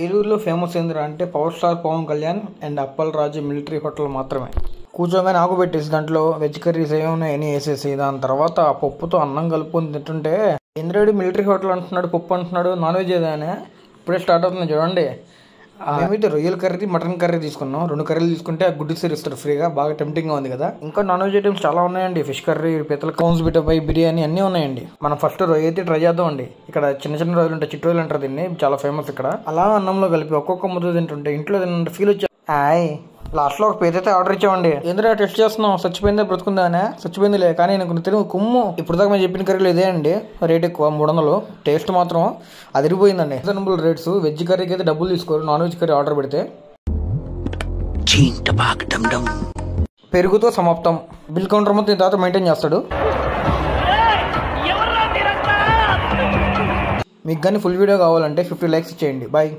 ఏలూరులో ఫేమస్ ఏందిరా అంటే power star Pawan Kalyan and Appal Raju military hotel మాత్రమే. కూర్చోగానే ఆకు పెట్టేసి దాంట్లో వెజ్ కర్రీస్ ఏమున్నాయి అని వేసేసి దాని తర్వాత ఆ పప్పుతో అన్నం కలుపుకొని తింటుంటే ఇంద్రుడు మిలిటరీ హోటల్ అంటున్నాడు, పప్పు అంటున్నాడు, నాన్ వెజ్ ఏదైనా ఇప్పుడే స్టార్ట్ అవుతుంది చూడండి. మేమైతే రొయ్యల కర్రీ మటన్ కర్రీ తీసుకున్నాం. 2 కర్రీలు తీసుకుంటే ఆ గుడ్డు సీర్ ఇస్తారు ఫ్రీగా. బాగా టెంప్టింగ్గా ఉంది కదా. ఇంకా నాన్ వెజ్ ఐటమ్స్ చాలా ఉన్నాయండి. ఫిష్ కర్రీ, పీతల కౌన్స్ బిటపై బిర్యానీ అన్నీ ఉన్నాయండి. మనం ఫస్ట్ రొయ్య అయితే ట్రై చేద్దాం అండి. ఇక్కడ చిన్న చిన్న రొయ్యలు ఉంటాయి, చిట్టు రొయ్యలు అంటారు దీన్ని, చాలా ఫేమస్ ఇక్కడ. అలా అన్నంలో కలిపి ఒక్కొక్క ముద్ద తింటుంటే ఇంట్లో తిన్న ఫీల్ వచ్చా. లాస్ట్లో ఒక పేద అయితే ఆర్డర్ ఇచ్చామండి. ఏంద్రా టెస్ట్ చేస్తున్నాం, చచ్చిపోయిందా బ్రతుకుందా అని. చచ్చిపోయిందిలే కానీ నాకు తిరుగు కుమ్ము. ఇప్పుడు దాకా మేము చెప్పిన కర్రీలు ఇదే అండి. రేట్ ఎక్కువ 300. టేస్ట్ మాత్రం అదిరిపోయిందండి. Reasonable rates. వెజ్ కర్రీకి అయితే డబ్బులు తీసుకోరు, నాన్ వెజ్ కర్రీ ఆర్డర్ పెడితే. పెరుగుతో సమాప్తం. బిల్ కౌంటర్ మొత్తం తర్వాత మెయింటైన్ చేస్తాడు. మీకు కానీ ఫుల్ వీడియో కావాలంటే 50 లైక్స్ ఇచ్చేయండి. బాయ్.